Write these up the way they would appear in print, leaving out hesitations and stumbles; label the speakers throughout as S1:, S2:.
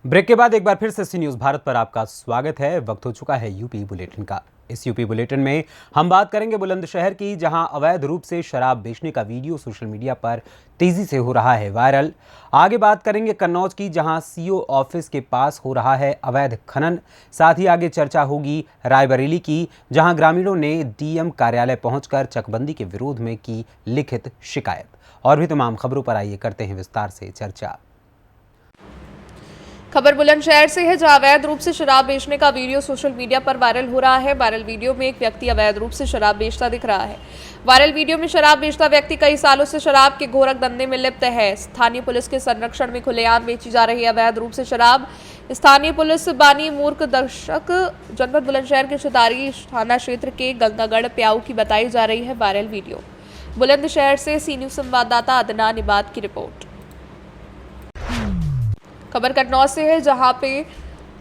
S1: Break के बाद एक बार फिर से सी न्यूज़ भारत पर आपका स्वागत है। वक्त हो चुका है यूपी बुलेटिन का। इस यूपी बुलेटिन में हम बात करेंगे बुलंदशहर की, जहां अवैध रूप से शराब बेचने का वीडियो सोशल मीडिया पर तेजी से हो रहा है वायरल। आगे बात करेंगे कन्नौज की, जहां सीओ ऑफिस के पास हो रहा है अवैध खनन। साथ ही आगे चर्चा होगी रायबरेली की, जहां ग्रामीणों ने डीएम कार्यालय पहुंचकर चकबंदी के विरोध में की लिखित शिकायत। और भी तमाम खबरों पर आइए करते हैं विस्तार से चर्चा।
S2: खबर बुलंदशहर से है, जहां अवैध रूप से शराब बेचने का वीडियो सोशल मीडिया पर वायरल हो रहा है। वायरल वीडियो में एक व्यक्ति अवैध रूप से शराब बेचता दिख रहा है। वायरल वीडियो में शराब बेचता व्यक्ति कई सालों से शराब के घोरक धंधे में लिप्त है। स्थानीय पुलिस के संरक्षण में खुलेआम बेची जा रही है अवैध रूप से शराब। स्थानीय पुलिस बानी मूर्ख दर्शक जनपद बुलंदशहर के शितारी थाना क्षेत्र के गंगागढ़ प्याऊ की बताई जा रही है वायरल वीडियो। बुलंदशहर से सी न्यूज़ संवाददाता अदनान इबाद की रिपोर्ट। खबर कन्नौज से है, जहां पे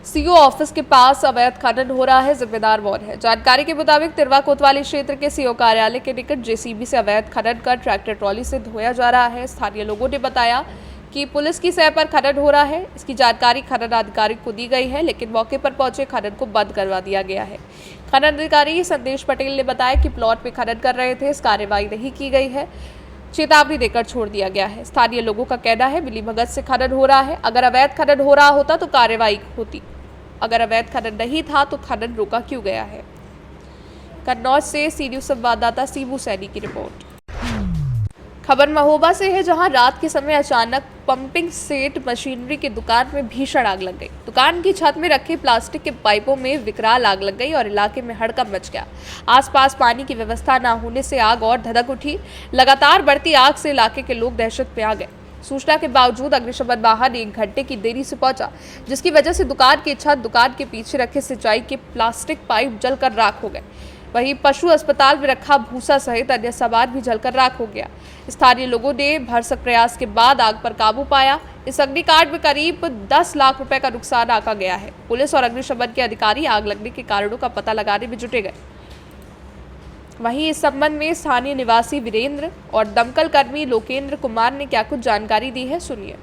S2: सीओ ऑफिस के पास अवैध खनन हो रहा है, जिम्मेदार कौन है। जानकारी के मुताबिक तिरवा कोतवाली क्षेत्र के सीओ कार्यालय के निकट जेसीबी से अवैध खनन कर ट्रैक्टर ट्रॉली से धोया जा रहा है। स्थानीय लोगों ने बताया कि पुलिस की सह पर खनन हो रहा है। इसकी जानकारी खनन अधिकारी को दी गई है, लेकिन मौके पर पहुंचे खनन को बंद करवा दिया गया है। खनन अधिकारी संदेश पटेल ने बताया कि प्लॉट पे खनन कर रहे थे, इस कार्रवाई नहीं की गई है, चेतावनी देकर छोड़ दिया गया है। स्थानीय लोगों का कहना है मिलीभगत से खनन हो रहा है। अगर अवैध खनन हो रहा होता तो कार्रवाई होती, अगर अवैध खनन नहीं था तो खनन रोका क्यों गया है। कन्नौज से सी न्यूज़ संवाददाता सीबू सैनी की रिपोर्ट। खबर महोबा से है, जहां रात के समय अचानक पंपिंग सेट मशीनरी की दुकान में भीषण आग लग गई। दुकान की छत में रखे प्लास्टिक के पाइपों में विकराल आग लग गई और इलाके में हड़कंप मच गया। आसपास पानी की व्यवस्था न होने से आग और धधक उठी। लगातार बढ़ती आग से इलाके के लोग दहशत में आ गए। सूचना के बावजूद अग्निशमन वाहन 1 घंटे की देरी से पहुंचा, जिसकी वजह से दुकान की छत, दुकान के पीछे रखे सिंचाई के प्लास्टिक पाइप जलकर राख हो गए। वहीं पशु अस्पताल में रखा भूसा सहित अन्य सामान भी जलकर राख हो गया। स्थानीय लोगों ने भरसक प्रयास के बाद आग पर काबू पाया। इस अग्निकांड में करीब 10 लाख रुपए का नुकसान आंका गया है। पुलिस और अग्निशमन के अधिकारी आग लगने के कारणों का पता लगाने में जुटे गए। वहीं इस संबंध में स्थानीय निवासी वीरेंद्र और दमकल कर्मी लोकेंद्र कुमार ने क्या कुछ जानकारी दी है, सुनिए।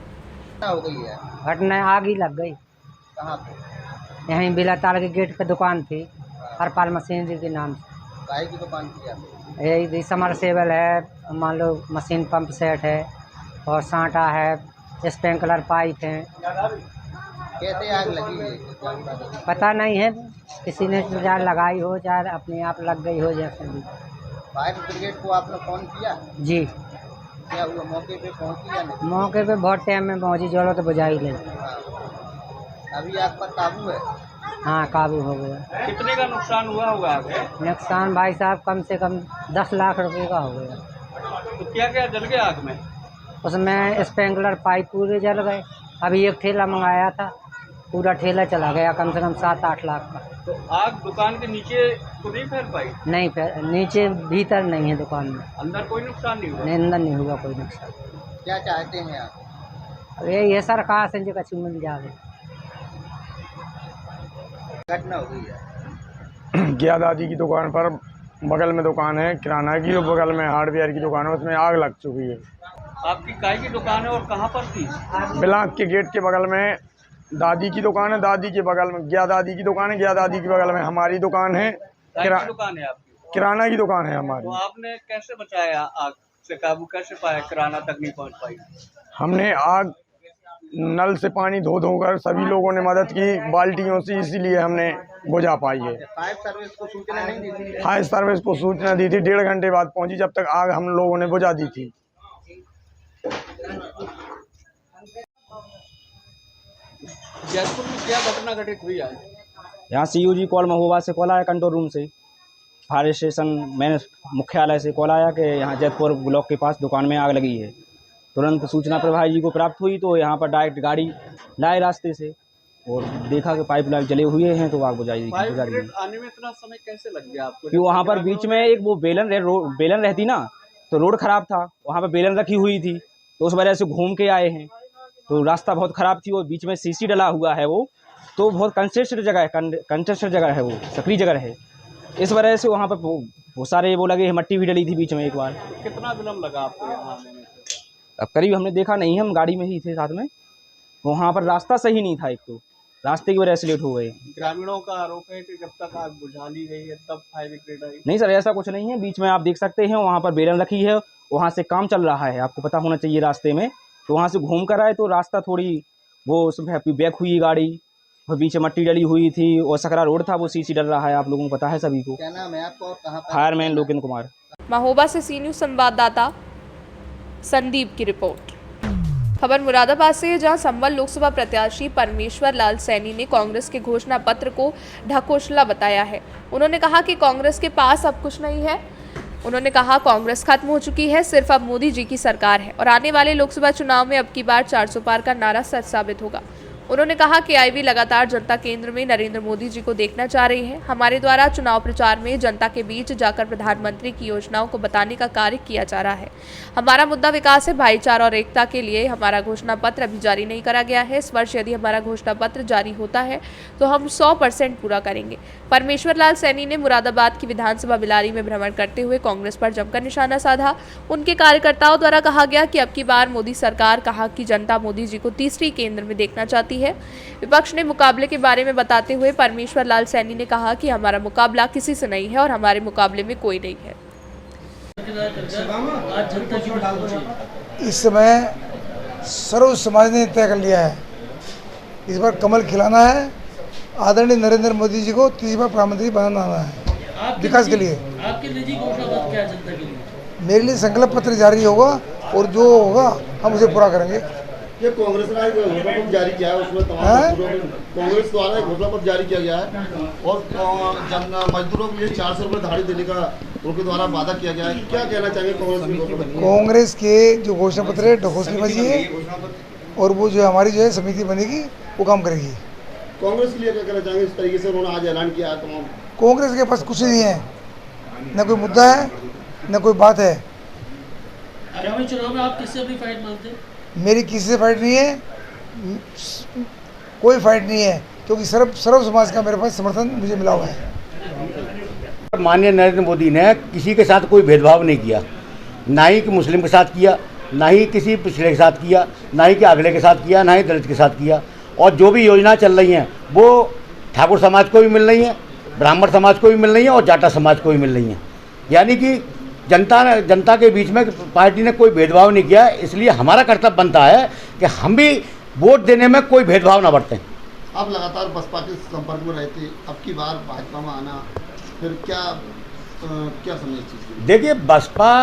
S3: घटना आग ही लग गई।
S4: कहाँ पे?
S3: यहीं बिलाताल के गेट पे दुकान थी, हरपाल मशीनरी के नाम से।
S4: काहे की दुकान की आप?
S3: यही समरसेबल है, मान लो मशीन पंप सेट है और सांटा है, स्प्रिंकलर पाइप है।
S4: कैसे आग लगी है?
S3: पता नहीं है, किसी ने चाहे लगाई हो चाहे अपने आप लग गई हो, जैसे भी।
S4: फायर ब्रिगेड को आपने फोन किया?
S3: जी,
S4: क्या हुआ, मौके पे पहुंची या नहीं?
S3: मौके पे बहुत टाइम में पहुंची, जोड़ो तो बुझा ही ले।
S4: अभी आग पर काबू है?
S3: हाँ, काबू हो गया।
S4: कितने का नुकसान हुआ होगा?
S3: नुकसान भाई साहब कम से कम 10 लाख रुपए का हो गया।
S4: तो क्या क्या जल गया आग में?
S3: उसमें स्प्रिंकलर पाइप पूरे जल गए। अभी एक ठेला मंगाया था, पूरा ठेला चला गया, कम से कम 7-8 लाख का।
S4: तो आग दुकान के नीचे तो नहीं फैल पाई?
S3: नहीं, नीचे भीतर नहीं है दुकान में।
S4: अंदर कोई नुकसान नहीं हुआ?
S3: नहीं, अंदर नहीं हुआ कोई नुकसान।
S4: क्या चाहते हैं आप?
S3: अब ये सरकार से जो कछु मिल जाए।
S4: घटना हो गई है
S5: क्या दादी की दुकान पर, बगल में दुकान है किराना की और बगल में हार्डवेयर की दुकान है, उसमें आग लग चुकी है।
S4: आपकी काय की दुकान है और कहाँ पर थी?
S5: बिलाक के गेट के बगल में दादी की दुकान है, दादी के बगल में गया दादी की दुकान है, गया दादी के बगल में हमारी दुकान है।
S4: दुकान है आपकी?
S5: किराना की दुकान है हमारी।
S4: तो आपने कैसे बचाया, आग से काबू कैसे पाया? किराना तक नहीं पहुँच पाई?
S5: हमने आग नल से पानी धो कर सभी लोगों ने मदद की बाल्टियों से, इसीलिए हमने बुझा पाई है।
S4: फायर सर्विस को सूचना नहीं दी थी?
S5: फायर सर्विस को सूचना दी थी, 1.5 घंटे बाद पहुंची, जब तक आग हम लोगों ने बुझा दी थी।
S4: जयपुर में क्या घटना घटित हुई आज?
S6: यहाँ सीयूजी कॉल महोबा से कॉल आया, कंट्रोल रूम से, फायर स्टेशन मैंने मुख्यालय से कॉल आया कि यहाँ जयपुर ब्लॉक के पास दुकान में आग लगी है। तुरंत सूचना प्रभारी जी को प्राप्त हुई तो यहाँ पर डायरेक्ट गाड़ी लाए रास्ते से और देखा कि पाइप लाइन जले हुए हैं, तो आग बुझाई
S4: आने में इतना समय कैसे लग गया आपको?
S6: क्योंकि वहाँ पर बीच में एक वो बेलन रहती ना, तो रोड ख़राब था, वहाँ पर बेलन रखी हुई थी, तो उस वजह से घूम के आए हैं। तो रास्ता बहुत ख़राब थी और बीच में सीसी डला हुआ है, वो तो बहुत कंजेस्टेड जगह है, कंजेस्टेड जगह है, वो सकरी जगह है। इस वजह से वहाँ पर बहुत सारे वो लगे, मट्टी भी डली थी बीच में एक बार।
S4: कितना विलम्ब लगा आपको यहाँ आने में?
S6: अब करीब हमने देखा नहीं है, हम गाड़ी में ही थे साथ में, वहाँ पर रास्ता सही नहीं था, एक तो रास्ते की वजह से लेट हो गए।
S4: ग्रामीणों का आरोप है कि जब तक आग बुझा ली गई है तब फायर ब्रिगेड आई।
S6: नहीं सर, ऐसा कुछ नहीं है। बीच में आप देख सकते हैं वहाँ पर बेलन रखी है, वहाँ से काम चल रहा है, आपको पता होना चाहिए रास्ते में। तो वहाँ से घूम कर आए तो रास्ता थोड़ी वो उसमें बैक हुई गाड़ी, और बीच में मट्टी डली हुई थी, और सकरा रोड था, वो सीसी डल रहा है, आप लोगों को पता है सभी को।
S4: क्या नाम है आपका और कहाँ पर?
S6: फायरमैन लोकेन कुमार।
S2: महोबा से सी न्यूज़ संवाददाता संदीप की रिपोर्ट। खबर मुरादाबाद से है, जहां संभल लोकसभा प्रत्याशी परमेश्वर लाल सैनी ने कांग्रेस के घोषणा पत्र को ढकोसला बताया है। उन्होंने कहा कि कांग्रेस के पास अब कुछ नहीं है। उन्होंने कहा कांग्रेस खत्म हो चुकी है, सिर्फ अब मोदी जी की सरकार है और आने वाले लोकसभा चुनाव में अब की बार 400 पार का नारा सच साबित होगा। उन्होंने कहा कि आईवी लगातार जनता केंद्र में नरेंद्र मोदी जी को देखना चाह रही है। हमारे द्वारा चुनाव प्रचार में जनता के बीच जाकर प्रधानमंत्री की योजनाओं को बताने का कार्य किया जा रहा है। हमारा मुद्दा विकास है, भाईचारा और एकता के लिए हमारा घोषणा पत्र अभी जारी नहीं करा गया है। इस वर्ष यदि हमारा घोषणा पत्र जारी होता है तो हम 100% पूरा करेंगे। परमेश्वर लाल सैनी ने मुरादाबाद की विधानसभा बिलारी में भ्रमण करते हुए कांग्रेस पर जमकर निशाना साधा। उनके कार्यकर्ताओं द्वारा कहा गया कि अब की बार मोदी सरकार, कहा कि जनता मोदी जी को तीसरी केंद्र में देखना चाहती है। विपक्ष ने मुकाबले के बारे में बताते हुए परमेश्वर लाल सैनी ने कहा कि हमारा मुकाबला किसी से नहीं है और हमारे मुकाबले में कोई नहीं है।
S7: इस समय सर्व समाज ने तय कर लिया है, इस बार कमल खिलाना है, आदरणीय नरेंद्र मोदी जी को तीसरी बार प्रधानमंत्री बनाना है विकास के लिए।
S8: आपके निजी घोषणा पत्र क्या है जनता के लिए?
S7: मेरे लिए संकल्प पत्र जारी होगा और जो होगा हम उसे पूरा करेंगे।
S9: ये कांग्रेस ने एक घोषणा पत्र जारी किया है, उसमें तमाम कांग्रेस द्वारा एक घोषणा पत्र जारी किया गया है और मजदूरों के लिए 400 रुपये दिहाड़ी देने का उनके द्वारा वादा किया गया है। क्या कहना चाहेंगे
S7: कांग्रेस के जो घोषणा पत्र है ढकोसलेबाजी है और वो जो हमारी जो है समिति बनेगी वो काम करेगी।
S9: कांग्रेस के लिए क्या कहना चाहेंगे? इस तरीके से उन्होंने आज ऐलान किया है तमाम।
S7: कांग्रेस के पास कुछ नहीं है, न कोई मुद्दा है न कोई बात है।
S8: आगामी चुनाव में आप किससे अपनी फाइट मानते हैं?
S7: मेरी किसी से फाइट नहीं है, कोई फाइट नहीं है, क्योंकि सर्व समाज का मेरे पास समर्थन मुझे मिला हुआ है।
S10: माननीय नरेंद्र मोदी ने किसी के साथ कोई भेदभाव नहीं किया, ना ही कि मुस्लिम के साथ किया, ना ही किसी पिछड़े के साथ किया, ना ही कि अगले के साथ किया, ना ही दलित के साथ किया। और जो भी योजना चल रही हैं वो ठाकुर समाज को भी मिल रही हैं, ब्राह्मण समाज को भी मिल रही हैं और जाटा समाज को भी मिल रही हैं। यानी कि जनता के बीच में पार्टी ने कोई भेदभाव नहीं किया। इसलिए हमारा कर्तव्य बनता है कि हम भी वोट देने में कोई भेदभाव ना बरतें।
S9: आप लगातार बसपा के संपर्क में रहते, अब की बार भाजपा में आना, फिर क्या समझ चीज़?
S10: देखिए, बसपा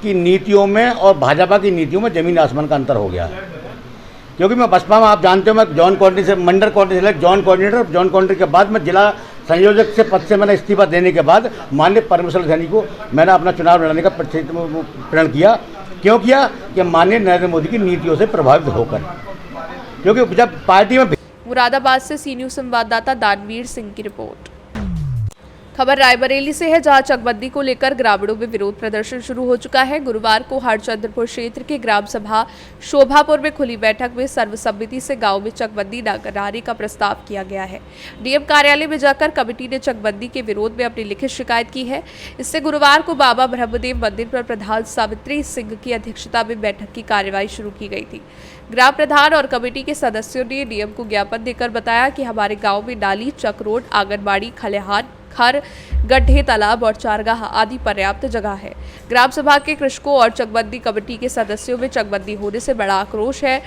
S10: की नीतियों में और भाजपा की नीतियों में ज़मीन आसमान का अंतर हो गया है। क्योंकि मैं बसपा में, आप जानते हो, मैं जॉन कोऑर्डिनेटर से मंडल कोऑर्डिनेटर, जॉन कोऑर्डिनेटर के बाद मैं जिला संयोजक से पद से मैंने इस्तीफा देने के बाद माननीय परमेश्वर सैनी को मैंने अपना चुनाव लड़ने का प्रण किया। क्यों किया? कि माननीय नरेंद्र मोदी की नीतियों से प्रभावित होकर, क्योंकि जब पार्टी में।
S2: मुरादाबाद से सी न्यूज़ संवाददाता दानवीर सिंह की रिपोर्ट। खबर रायबरेली से है, जहां चकबंदी को लेकर ग्रामीणों में विरोध प्रदर्शन शुरू हो चुका है। गुरुवार को हरचंद्रपुर क्षेत्र के ग्राम सभा शोभापुर में खुली बैठक में सर्वसम्मति से गांव में चकबंदी कराने का प्रस्ताव किया गया है। डीएम कार्यालय में जाकर कमेटी ने चकबंदी के विरोध में अपनी लिखित शिकायत की है। इससे गुरुवार को बाबा ब्रह्मदेव मंदिर पर प्रधान सावित्री सिंह की अध्यक्षता में बैठक की कार्यवाही शुरू की गई थी। ग्राम प्रधान और कमेटी के सदस्यों ने डीएम को ज्ञापन देकर बताया कि हमारे गाँव में नाली, चक रोड, आंगनबाड़ी, खलिहान, खर, गड्ढे, तालाब और चारगाह आदि पर्याप्त जगह है। ग्राम सभा के कृषकों और चकबंदी कमेटी के सदस्यों में चकबंदी होने से बड़ा आक्रोश है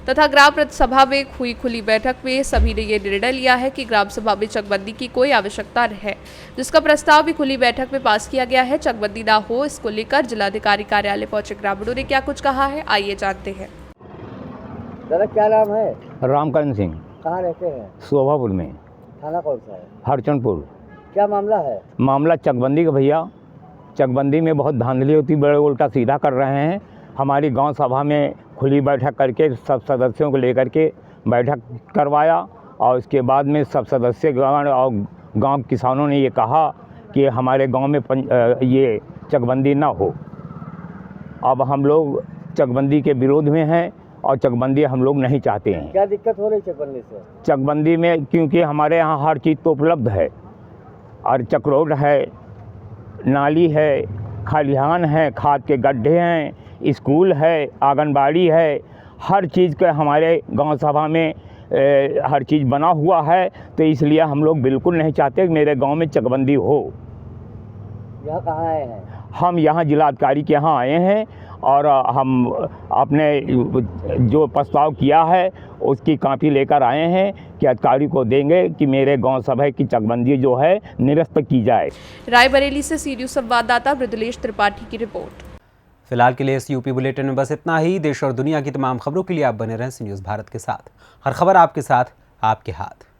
S2: तथा ग्राम सभा में हुई खुली बैठक में सभी ने ये निर्णय लिया है कि ग्राम सभा में चकबंदी की कोई आवश्यकता है, जिसका प्रस्ताव भी खुली बैठक में पास किया गया है। चकबंदी ना हो, इसको लेकर जिलाधिकारी कार्यालय पहुंचे ग्रामीणों ने क्या कुछ कहा है, आइए जानते हैं।
S11: दादा क्या नाम है?
S12: रामकरण सिंह।
S11: कहाँ रहते हैं?
S12: शोभापुर में।
S11: थाना कौन सा है?
S12: हरचंदपुर।
S11: क्या मामला है?
S12: मामला चकबंदी का भैया। चकबंदी में बहुत धांधली होती, बड़े उल्टा सीधा कर रहे हैं। हमारी गांव सभा में खुली बैठक करके सब सदस्यों को लेकर के बैठक करवाया और उसके बाद में सब सदस्य और गांव किसानों ने ये कहा कि हमारे गांव में ये चकबंदी ना हो। अब हम लोग चकबंदी के विरोध में हैं और चकबंदी हम लोग नहीं चाहते हैं।
S11: क्या दिक्कत हो रही चकबंदी से?
S12: चकबंदी में क्योंकि हमारे यहाँ हर चीज़ तो उपलब्ध है और चक रोड है, नाली है, खलिहान है, खाद के गड्ढे हैं, स्कूल है, आंगनबाड़ी है, हर चीज़ के हमारे गांव सभा में हर चीज़ बना हुआ है, तो इसलिए हम लोग बिल्कुल नहीं चाहते कि मेरे गांव में चकबंदी हो।
S11: यहाँ कहाँ आए हैं?
S12: हम यहाँ जिलाधिकारी के यहाँ आए हैं और हम अपने जो प्रस्ताव किया है उसकी कॉपी लेकर आए हैं कि अधिकारी को देंगे कि मेरे गांव सभा की चकबंदी जो है निरस्त की जाए।
S2: रायबरेली से सी न्यूज़ संवाददाता मृदुलेश त्रिपाठी की रिपोर्ट।
S1: फिलहाल के लिए इस यूपी बुलेटिन में बस इतना ही। देश और दुनिया की तमाम खबरों के लिए आप बने रहें सी न्यूज़ भारत के साथ। हर खबर आपके साथ, आपके हाथ।